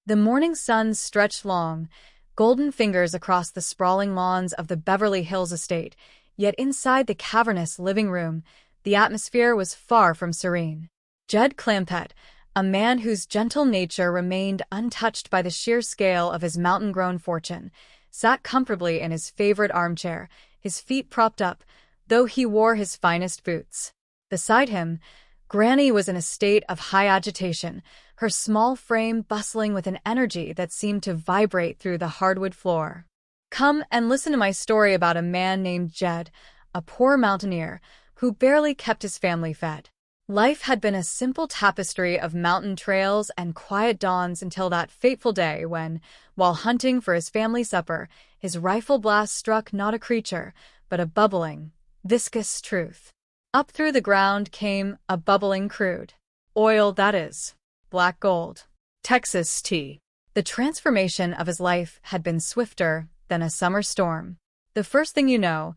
The morning sun stretched long, golden fingers across the sprawling lawns of the Beverly Hills estate, yet inside the cavernous living room, the atmosphere was far from serene. Jed Clampett, a man whose gentle nature remained untouched by the sheer scale of his mountain-grown fortune, sat comfortably in his favorite armchair, his feet propped up, though he wore his finest boots. Beside him, Granny was in a state of high agitation, her small frame bustling with an energy that seemed to vibrate through the hardwood floor. "Come and listen to my story about a man named Jed, a poor mountaineer, who barely kept his family fed. Life had been a simple tapestry of mountain trails and quiet dawns until that fateful day when, while hunting for his family supper, his rifle blast struck not a creature, but a bubbling, viscous truth. Up through the ground came a bubbling crude. Oil, that is. Black gold. Texas tea. The transformation of his life had been swifter than a summer storm. The first thing you know,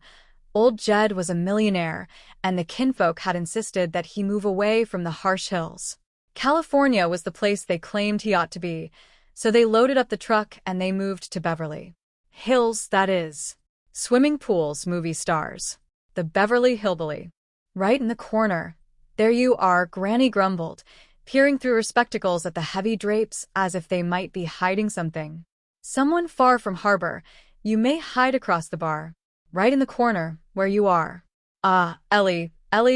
old Jed was a millionaire, and the kinfolk had insisted that he move away from the harsh hills. California was the place they claimed he ought to be, so they loaded up the truck and they moved to Beverly. Hills, that is. Swimming pools, movie stars. The Beverly Hillbilly. Right in the corner. There you are, Granny grumbled, peering through her spectacles at the heavy drapes as if they might be hiding something. Someone far from harbor. You may hide across the bar. Right in the corner, where you are. Ah, Ellie,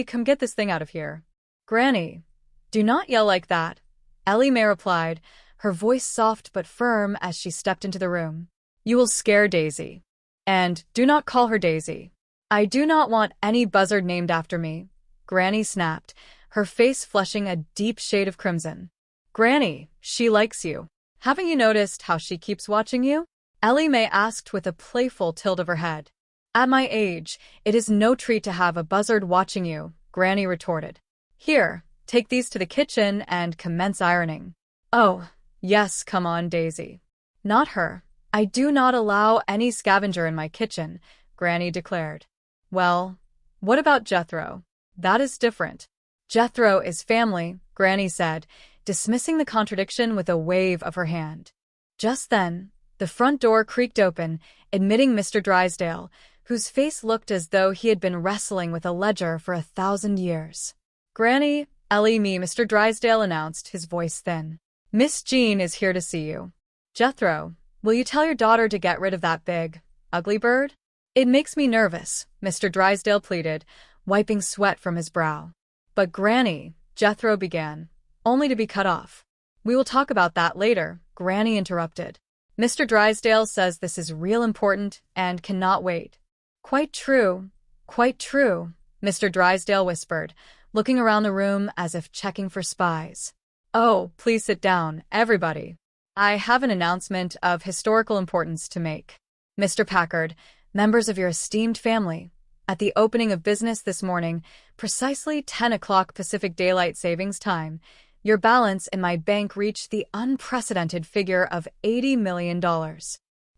come get this thing out of here. Granny, do not yell like that, Ellie Mae replied, her voice soft but firm as she stepped into the room. You will scare Daisy. And do not call her Daisy. I do not want any buzzard named after me, Granny snapped, her face flushing a deep shade of crimson. Granny, she likes you. Haven't you noticed how she keeps watching you? Ellie Mae asked with a playful tilt of her head. At my age, it is no treat to have a buzzard watching you, Granny retorted. Here, take these to the kitchen and commence ironing. Oh, yes, come on, Daisy. Not her. I do not allow any scavenger in my kitchen, Granny declared. Well, what about Jethro? That is different. Jethro is family, Granny said, dismissing the contradiction with a wave of her hand. Just then, the front door creaked open, admitting Mr. Drysdale, whose face looked as though he had been wrestling with a ledger for 1,000 years. Granny, Ellie me, Mr. Drysdale announced, his voice thin. Miss Jean is here to see you. Jethro, will you tell your daughter to get rid of that big, ugly bird? It makes me nervous, Mr. Drysdale pleaded, wiping sweat from his brow. But Granny, Jethro began, only to be cut off. We will talk about that later, Granny interrupted. Mr. Drysdale says this is real important and cannot wait. Quite true, Mr. Drysdale whispered, looking around the room as if checking for spies. Oh, please sit down, everybody. I have an announcement of historical importance to make. Mr. Packard, members of your esteemed family, at the opening of business this morning, precisely 10 o'clock Pacific Daylight Savings Time, your balance in my bank reached the unprecedented figure of $80 million.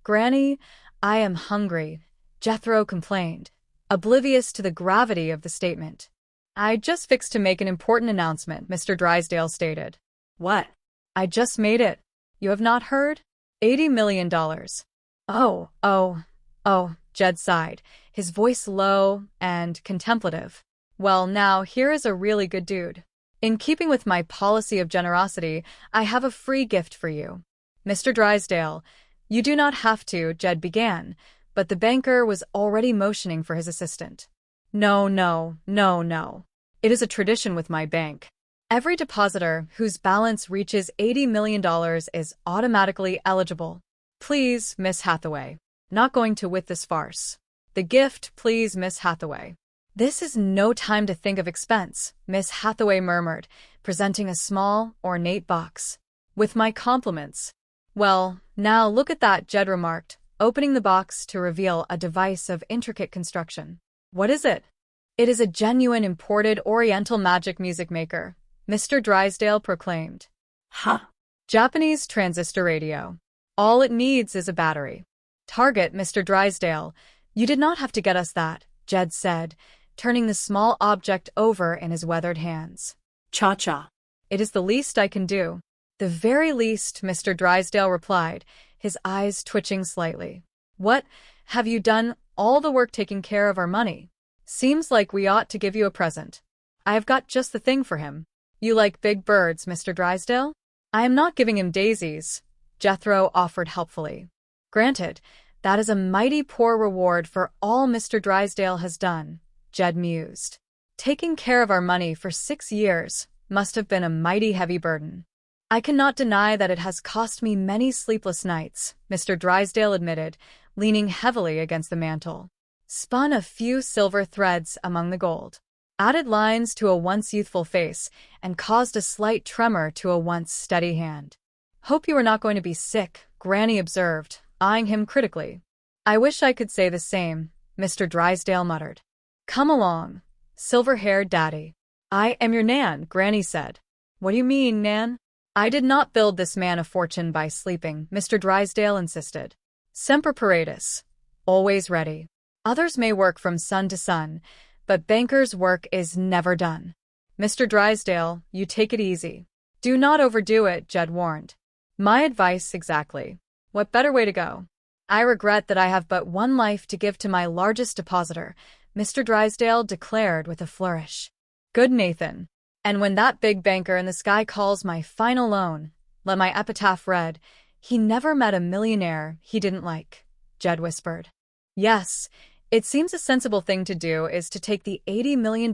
Granny, I am hungry, Jethro complained, oblivious to the gravity of the statement. I just fixed to make an important announcement, Mr. Drysdale stated. What? I just made it. You have not heard? $80 million. Oh, Jed sighed, his voice low and contemplative. Well, now, here is a really good dude. In keeping with my policy of generosity, I have a free gift for you. Mr. Drysdale, you do not have to, Jed began, but the banker was already motioning for his assistant. No. It is a tradition with my bank. Every depositor whose balance reaches $80 million is automatically eligible. Please, Miss Hathaway. Not going to with this farce. The gift, please, Miss Hathaway. This is no time to think of expense, Miss Hathaway murmured, presenting a small, ornate box. With my compliments. Well, now look at that, Jed remarked, opening the box to reveal a device of intricate construction. What is it? It is a genuine imported Oriental magic music maker, Mr. Drysdale proclaimed. Huh. Japanese transistor radio. All it needs is a battery. Target, Mr. Drysdale. You did not have to get us that, Jed said, turning the small object over in his weathered hands. Cha-cha. It is the least I can do. The very least, Mr. Drysdale replied, his eyes twitching slightly. What? Have you done all the work taking care of our money? Seems like we ought to give you a present. I have got just the thing for him. You like big birds, Mr. Drysdale? I am not giving him daisies, Jethro offered helpfully. Granted, that is a mighty poor reward for all Mr. Drysdale has done, Jed mused. Taking care of our money for 6 years must have been a mighty heavy burden. I cannot deny that it has cost me many sleepless nights, Mr. Drysdale admitted, leaning heavily against the mantel. Spun a few silver threads among the gold. Added lines to a once youthful face, and caused a slight tremor to a once steady hand. Hope you are not going to be sick, Granny observed, eyeing him critically. I wish I could say the same, Mr. Drysdale muttered. Come along, silver-haired daddy. I am your Nan, Granny said. What do you mean, Nan? I did not build this man a fortune by sleeping, Mr. Drysdale insisted. Semper paratus. Always ready. Others may work from sun to sun, but bankers' work is never done. Mr. Drysdale, you take it easy. Do not overdo it, Jed warned. My advice exactly. What better way to go? I regret that I have but one life to give to my largest depositor, Mr. Drysdale declared with a flourish. Good Nathan. And when that big banker in the sky calls my final loan, let my epitaph read, he never met a millionaire he didn't like, Jed whispered. Yes, it seems a sensible thing to do is to take the $80 million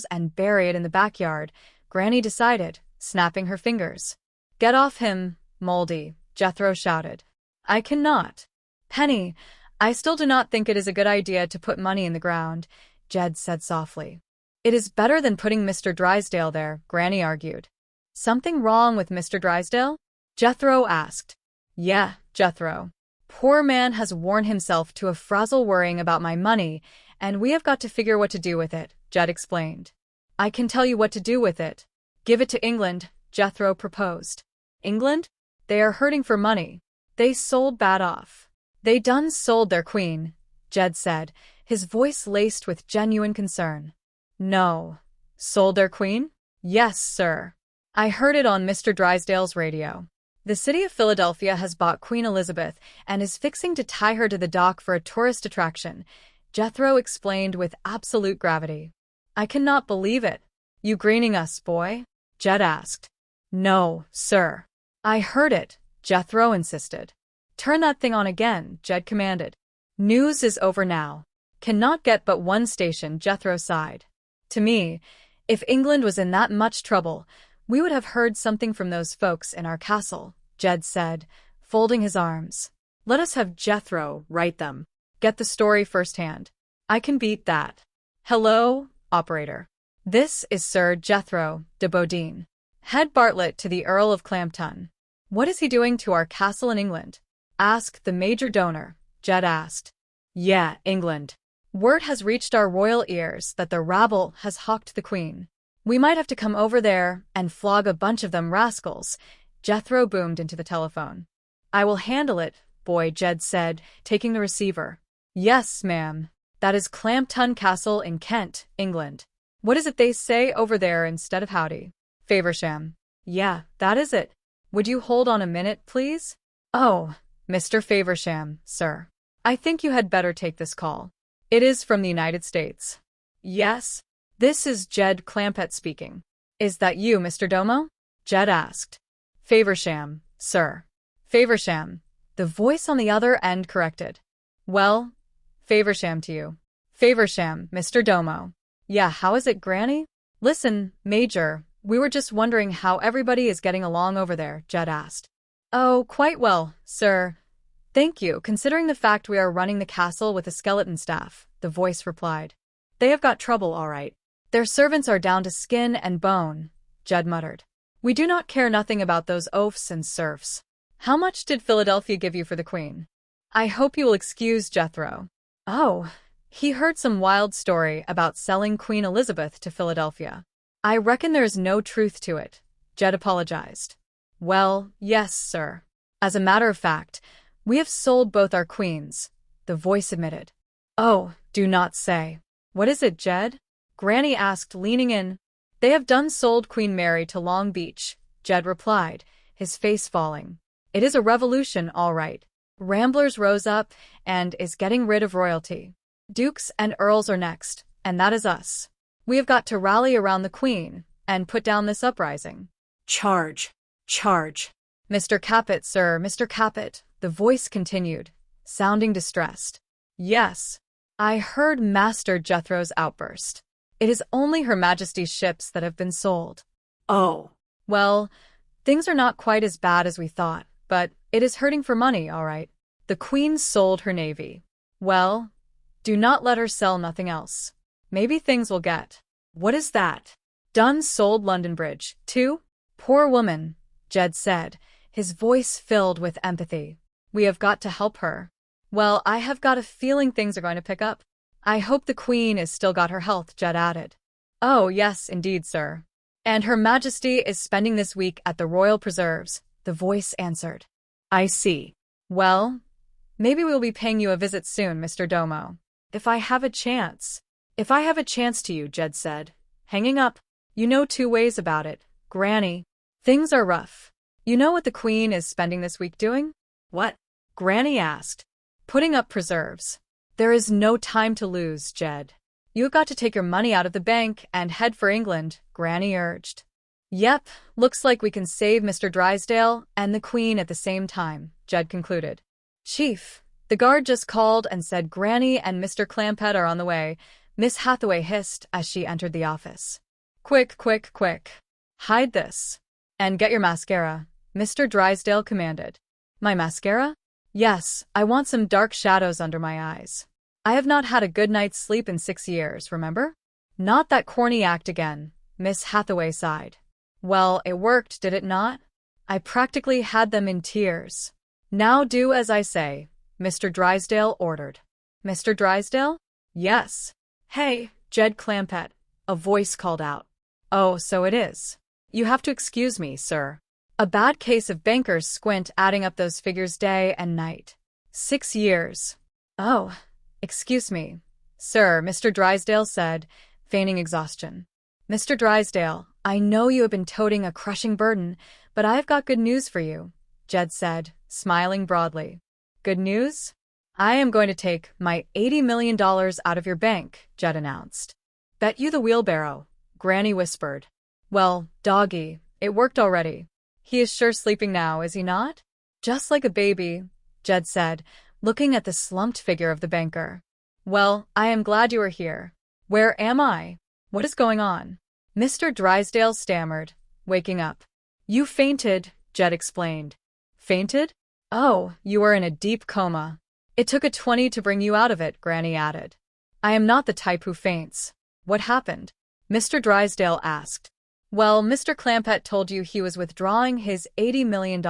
and bury it in the backyard, Granny decided, snapping her fingers. Get off him, Moldy, Jethro shouted. I cannot. Penny, I still do not think it is a good idea to put money in the ground, Jed said softly. It is better than putting Mr. Drysdale there, Granny argued. Something wrong with Mr. Drysdale? Jethro asked. Yeah, Jethro. Poor man has worn himself to a frazzle worrying about my money, and we have got to figure what to do with it, Jed explained. I can tell you what to do with it. Give it to England, Jethro proposed. England? They are hurting for money. They sold bad off. They done sold their queen, Jed said, his voice laced with genuine concern. No. Sold their queen? Yes, sir. I heard it on Mr. Drysdale's radio. The city of Philadelphia has bought Queen Elizabeth and is fixing to tie her to the dock for a tourist attraction, Jethro explained with absolute gravity. I cannot believe it. You greening us, boy? Jed asked. No, sir. I heard it, Jethro insisted. Turn that thing on again, Jed commanded. News is over now. Cannot get but one station, Jethro sighed. To me, if England was in that much trouble, we would have heard something from those folks in our castle, Jed said, folding his arms. Let us have Jethro write them. Get the story firsthand. I can beat that. Hello, operator. This is Sir Jethro de Bodine. Head Bartlett to the Earl of Clampton. What is he doing to our castle in England? Asked the major donor, Jed asked. Yeah, England. Word has reached our royal ears that the rabble has hawked the queen. We might have to come over there and flog a bunch of them rascals, Jethro boomed into the telephone. I will handle it, boy, Jed said, taking the receiver. Yes, ma'am. That is Clampton Castle in Kent, England. What is it they say over there instead of howdy? Faversham. Yeah, that is it. Would you hold on a minute, please? Oh, Mr. Faversham, sir. I think you had better take this call. It is from the United States. Yes? This is Jed Clampett speaking. Is that you, Mr. Domo? Jed asked. Faversham, sir. Faversham. The voice on the other end corrected. Well, Faversham to you. Faversham, Mr. Domo. Yeah, how is it, Granny? Listen, Major, we were just wondering how everybody is getting along over there, Jed asked. Oh, quite well, sir. Thank you, considering the fact we are running the castle with a skeleton staff, the voice replied. They have got trouble, all right. Their servants are down to skin and bone, Jed muttered. We do not care nothing about those oafs and serfs. How much did Philadelphia give you for the queen? I hope you will excuse Jethro. Oh, he heard some wild story about selling Queen Elizabeth to Philadelphia. I reckon there is no truth to it, Jed apologized. Well, yes, sir. As a matter of fact, we have sold both our queens, the voice admitted. Oh, do not say. What is it, Jed? Granny asked, leaning in. They have done sold Queen Mary to Long Beach, Jed replied, his face falling. It is a revolution, all right. Ramblers rose up and is getting rid of royalty. Dukes and earls are next, and that is us. We have got to rally around the Queen and put down this uprising. Charge! Charge! Mr. Capet, sir, Mr. Capet, the voice continued, sounding distressed. Yes. I heard Master Jethro's outburst. It is only Her Majesty's ships that have been sold. Oh. Well, things are not quite as bad as we thought, but it is hurting for money, all right. The Queen sold her navy. Well, do not let her sell nothing else. Maybe things will get. What is that? Dunn sold London Bridge, too? Poor woman, Jed said, his voice filled with empathy. We have got to help her. Well, I have got a feeling things are going to pick up. I hope the Queen is still got her health, Jed added. Oh, yes, indeed, sir. And Her Majesty is spending this week at the Royal Preserves, the voice answered. I see. Well, maybe we'll be paying you a visit soon, Mr. Domo. If I have a chance. If I have a chance to you, Jed said, hanging up. You know 2 ways about it, Granny. Things are rough. You know what the Queen is spending this week doing? What? Granny asked. Putting up preserves. There is no time to lose, Jed. You've got to take your money out of the bank and head for England, Granny urged. Yep, looks like we can save Mr. Drysdale and the Queen at the same time, Jed concluded. Chief, the guard just called and said Granny and Mr. Clampett are on the way, Miss Hathaway hissed as she entered the office. Quick, quick, quick. Hide this. And get your mascara, Mr. Drysdale commanded. My mascara? Yes, I want some dark shadows under my eyes. I have not had a good night's sleep in 6 years, remember? Not that corny act again, Miss Hathaway sighed. Well, it worked, did it not? I practically had them in tears. Now do as I say, Mr. Drysdale ordered. Mr. Drysdale? Yes. Hey, Jed Clampett, a voice called out. Oh, so it is. You have to excuse me, sir. A bad case of banker's squint adding up those figures day and night. 6 years. Oh, excuse me, sir, Mr. Drysdale said, feigning exhaustion. Mr. Drysdale, I know you have been toting a crushing burden, but I have got good news for you, Jed said, smiling broadly. Good news? I am going to take my $80 million out of your bank, Jed announced. Bet you the wheelbarrow, Granny whispered. Well, doggy, it worked already. He is sure sleeping now, is he not? Just like a baby, Jed said, looking at the slumped figure of the banker. Well, I am glad you are here. Where am I? What is going on? Mr. Drysdale stammered, waking up. You fainted, Jed explained. Fainted? Oh, you are in a deep coma. It took a 20 to bring you out of it, Granny added. I am not the type who faints. What happened? Mr. Drysdale asked. Well, Mr. Clampett told you he was withdrawing his $80 million.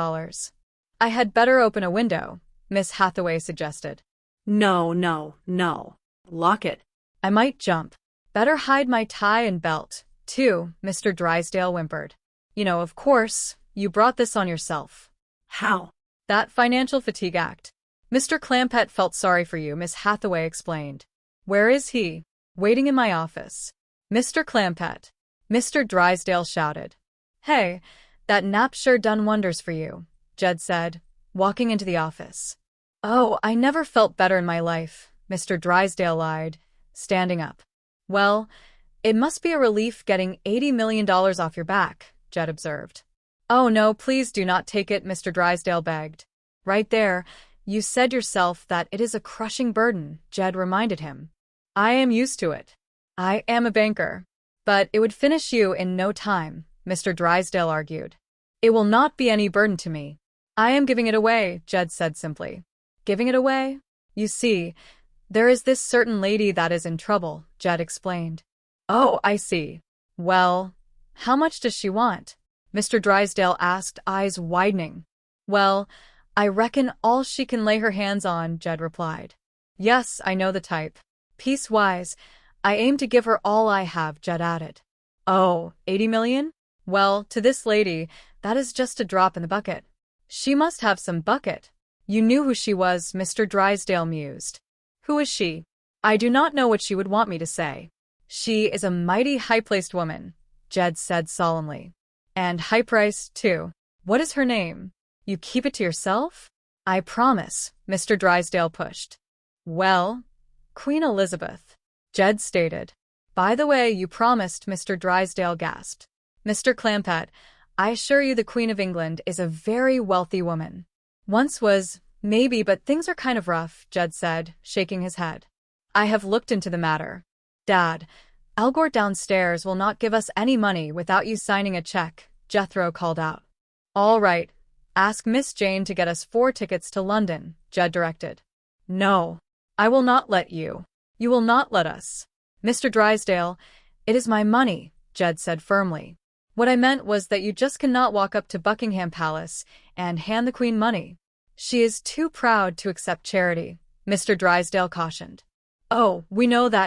I had better open a window, Miss Hathaway suggested. No, no, no. Lock it. I might jump. Better hide my tie and belt, too, Mr. Drysdale whimpered. You know, of course, you brought this on yourself. How? That financial fatigue act. Mr. Clampett felt sorry for you, Miss Hathaway explained. Where is he? Waiting in my office. Mr. Clampett. Mr. Drysdale shouted. Hey, that nap's sure done wonders for you, Jed said, walking into the office. Oh, I never felt better in my life, Mr. Drysdale lied, standing up. Well, it must be a relief getting $80 million off your back, Jed observed. Oh no, please do not take it, Mr. Drysdale begged. Right there, you said yourself that it is a crushing burden, Jed reminded him. I am used to it. I am a banker. But it would finish you in no time, Mr. Drysdale argued. It will not be any burden to me. I am giving it away, Jed said simply. Giving it away? You see, there is this certain lady that is in trouble, Jed explained. Oh, I see. Well, how much does she want? Mr. Drysdale asked, eyes widening. Well, I reckon all she can lay her hands on, Jed replied. Yes, I know the type. Peace-wise, I aim to give her all I have, Jed added. Oh, 80 million? Well, to this lady, that is just a drop in the bucket. She must have some bucket. You knew who she was, Mr. Drysdale mused. Who is she? I do not know what she would want me to say. She is a mighty high-placed woman, Jed said solemnly. And high-priced, too. What is her name? You keep it to yourself? I promise, Mr. Drysdale pushed. Well, Queen Elizabeth, Jed stated. By the way, you promised, Mr. Drysdale gasped. Mr. Clampett, I assure you the Queen of England is a very wealthy woman. Once was, maybe, but things are kind of rough, Jed said, shaking his head. I have looked into the matter. Dad, Elgort downstairs will not give us any money without you signing a check, Jethro called out. All right, ask Miss Jane to get us 4 tickets to London, Jed directed. No, I will not let you. You will not let us. Mr. Drysdale, it is my money, Jed said firmly. What I meant was that you just cannot walk up to Buckingham Palace and hand the Queen money. She is too proud to accept charity, Mr. Drysdale cautioned. Oh, we know that,